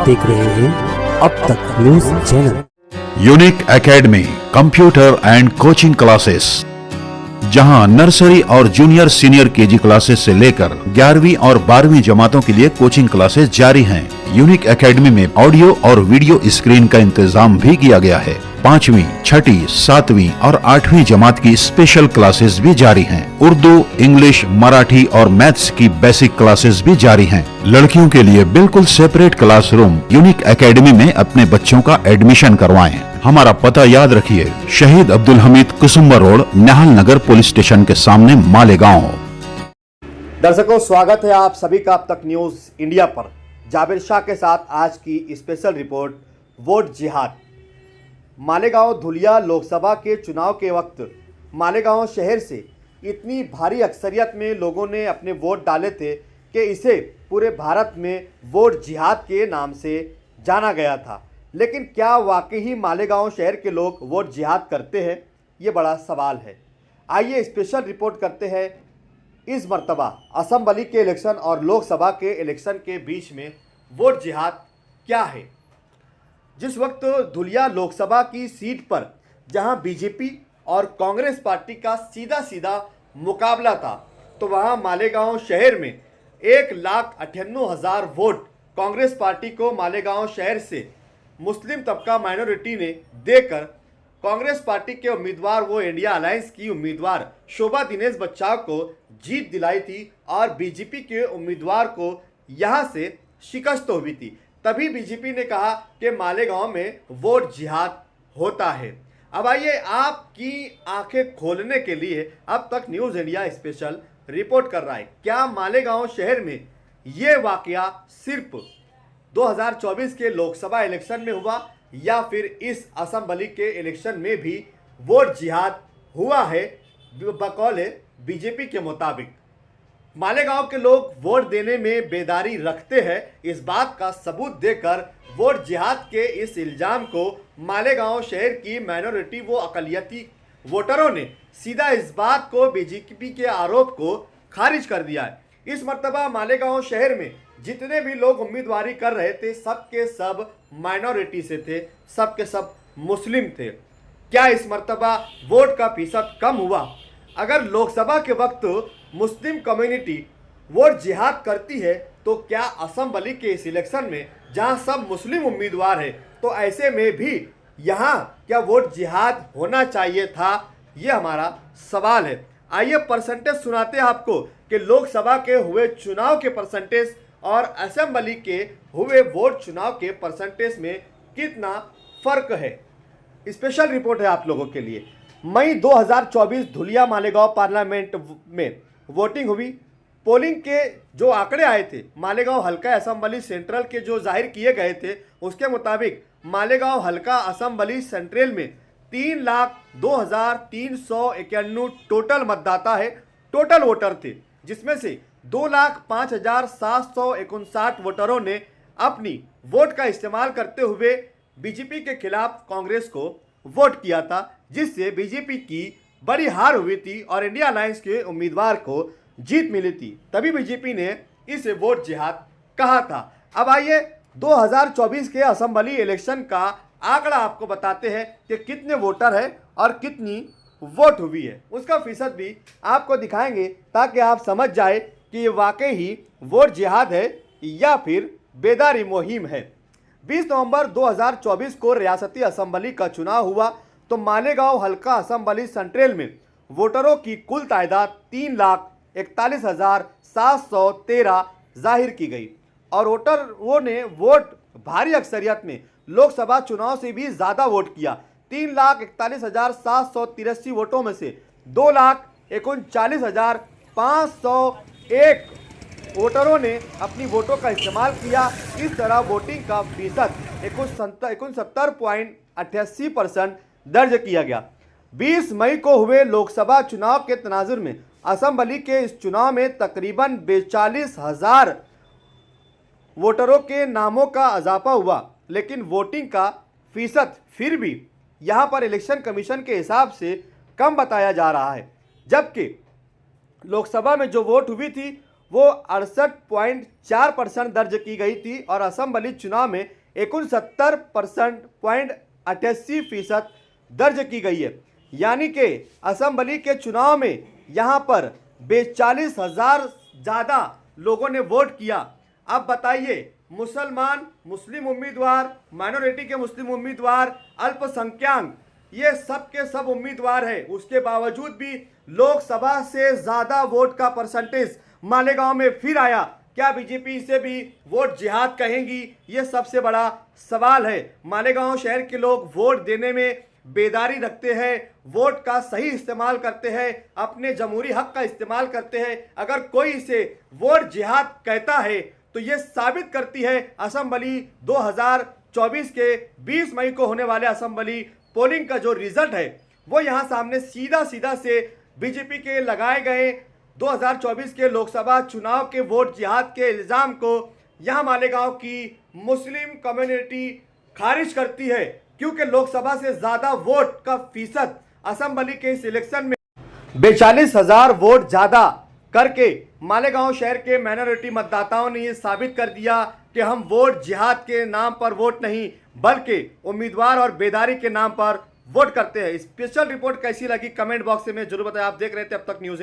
देख रहे हैं अब तक news channel. Unique academy computer and coaching classes, जहां नर्सरी और जूनियर सीनियर केजी क्लासेस से लेकर 11वीं और 12वीं जमातों के लिए कोचिंग क्लासेस जारी हैं। यूनिक एकेडमी में ऑडियो और वीडियो स्क्रीन का इंतजाम भी किया गया है। 5वीं, 6ठी, 7वीं और 8वीं जमात की स्पेशल क्लासेस भी जारी हैं। उर्दू, इंग्लिश, मराठी और मैथ्स की बेसिक क्लासेस भी जारी हैं। लड़कियों के लिए बिल्कुल सेपरेट क्लासरूम। यूनिक एकेडमी में अपने बच्चों का एडमिशन करवाएं। हमारा पता याद रखिए, शहीद अब्दुल हमीद कुसुम्बर रोड, निहाल नगर पुलिस स्टेशन के सामने, मालेगांव। दर्शकों, स्वागत है आप सभी का अब तक न्यूज इंडिया पर। जाबिर शाह के साथ आज की स्पेशल रिपोर्ट, वोट जिहाद। मालेगांव धुलिया लोकसभा के चुनाव के वक्त मालेगांव शहर से इतनी भारी अक्सरियत में लोगों ने अपने वोट डाले थे कि इसे पूरे भारत में वोट जिहाद के नाम से जाना गया था। लेकिन क्या वाकई मालेगांव शहर के लोग वोट जिहाद करते हैं, ये बड़ा सवाल है। आइए स्पेशल रिपोर्ट करते हैं इस मर्तबा असेंबली के इलेक्शन और लोकसभा के इलेक्शन के बीच में वोट जिहाद क्या है। जिस वक्त धुलिया लोकसभा की सीट पर जहां बीजेपी और कांग्रेस पार्टी का सीधा सीधा मुकाबला था, तो वहां मालेगांव शहर में 1,98,000 वोट कांग्रेस पार्टी को मालेगांव शहर से मुस्लिम तबका माइनॉरिटी ने देकर कांग्रेस पार्टी के उम्मीदवार, वो इंडिया अलायंस की उम्मीदवार शोभा दिनेश बच्चाव को जीत दिलाई थी और बीजेपी के उम्मीदवार को यहां से शिकस्त हुई थी। तभी बीजेपी ने कहा कि मालेगांव में वोट जिहाद होता है। अब आइए आपकी आंखें खोलने के लिए अब तक न्यूज़ इंडिया स्पेशल रिपोर्ट कर रहा है। क्या मालेगांव शहर में ये वाकया सिर्फ 2024 के लोकसभा इलेक्शन में हुआ या फिर इस असेंबली के इलेक्शन में भी वोट जिहाद हुआ है? बकौल बीजेपी के मुताबिक मालेगांव के लोग वोट देने में बेदारी रखते हैं। इस बात का सबूत देकर वोट जिहाद के इस इल्जाम को मालेगांव शहर की माइनॉरिटी, वो अकलियती वोटरों ने सीधा इस बात को, बीजेपी के आरोप को खारिज कर दिया है। इस मर्तबा मालेगांव शहर में जितने भी लोग उम्मीदवारी कर रहे थे, सबके सब माइनॉरिटी से थे, सबके सब मुस्लिम थे। क्या इस मर्तबा वोट का फीसद कम हुआ? अगर लोकसभा के वक्त मुस्लिम कम्युनिटी वोट जिहाद करती है, तो क्या असेंबली के इस इलेक्शन में जहां सब मुस्लिम उम्मीदवार है, तो ऐसे में भी यहां क्या वोट जिहाद होना चाहिए था? ये हमारा सवाल है। आइए परसेंटेज सुनाते हैं आपको कि लोकसभा के हुए चुनाव के परसेंटेज और असेंबली के हुए वोट चुनाव के परसेंटेज में कितना फर्क है। स्पेशल रिपोर्ट है आप लोगों के लिए। मई 2024 धुलिया मालेगांव पार्लियामेंट में वोटिंग हुई। पोलिंग के जो आंकड़े आए थे मालेगांव हल्का असेंबली सेंट्रल के जो जाहिर किए गए थे, उसके मुताबिक मालेगांव हल्का असेंबली सेंट्रल में 3,02,391 टोटल मतदाता है, टोटल वोटर थे, जिसमें से 2,05,759 वोटरों ने अपनी वोट का इस्तेमाल करते हुए बीजेपी के खिलाफ कांग्रेस को वोट किया था, जिससे बीजेपी की बड़ी हार हुई थी और इंडिया अलायंस के उम्मीदवार को जीत मिली थी। तभी बीजेपी ने इसे वोट जिहाद कहा था। अब आइए 2024 के असेंबली इलेक्शन का आंकड़ा आपको बताते हैं कि कितने वोटर है और कितनी वोट हुई है। उसका फीसद भी आपको दिखाएंगे ताकि आप समझ जाए कि ये वाकई ही वोट जिहाद है या फिर बेदारी मुहिम है। 20 नवंबर 2024 को रियासती असेंबली का चुनाव हुआ, तो मालेगांव हल्का असेंबली सेंट्रल में वोटरों की कुल तादाद 3,41,713 जाहिर की गई और वोटरों ने वोट भारी अक्सरियत में लोकसभा चुनाव से भी ज़्यादा वोट किया। 3,41,783 वोटों में से 2,39,501 वोटरों ने अपनी वोटों का इस्तेमाल किया। इस तरह वोटिंग का फीसद 69.88% दर्ज किया गया। 20 मई को हुए लोकसभा चुनाव के तनाजुर में असेंबली के इस चुनाव में तकरीबन 42,000 वोटरों के नामों का इजाफा हुआ, लेकिन वोटिंग का फीसद फिर भी यहां पर इलेक्शन कमीशन के हिसाब से कम बताया जा रहा है। जबकि लोकसभा में जो वोट हुई थी वो 68.4% दर्ज की गई थी और असेंबली चुनाव में 69.88% दर्ज की गई है। यानी कि असेंबली के चुनाव में यहाँ पर 42,000 ज़्यादा लोगों ने वोट किया। अब बताइए, मुसलमान मुस्लिम उम्मीदवार, माइनॉरिटी के मुस्लिम उम्मीदवार, अल्पसंख्यक, ये सब के सब उम्मीदवार हैं, उसके बावजूद भी लोकसभा से ज़्यादा वोट का परसेंटेज मालेगांव में फिर आया। क्या बीजेपी इसे भी वोट जिहाद कहेंगी? ये सबसे बड़ा सवाल है। मालेगांव शहर के लोग वोट देने में बेदारी रखते हैं, वोट का सही इस्तेमाल करते हैं, अपने जमहूरी हक का इस्तेमाल करते हैं। अगर कोई इसे वोट जिहाद कहता है तो ये साबित करती है असेंबली 2024 के 20 मई को होने वाले असेंबली पोलिंग का जो रिजल्ट है वो यहाँ सामने सीधा सीधा से बीजेपी के लगाए गए 2024 के लोकसभा चुनाव के वोट जिहाद के इल्ज़ाम को यहाँ मालेगांव की मुस्लिम कम्युनिटी खारिज करती है, क्योंकि लोकसभा से ज़्यादा वोट का फीसद असेंबली के इस इलेक्शन में 42,000 वोट ज़्यादा करके मालेगांव शहर के माइनॉरिटी मतदाताओं ने ये साबित कर दिया कि हम वोट जिहाद के नाम पर वोट नहीं बल्कि उम्मीदवार और बेदारी के नाम पर वोट करते हैं। स्पेशल रिपोर्ट कैसी लगी कमेंट बॉक्स में जरूर बताएं। आप देख रहे थे अब तक न्यूज़।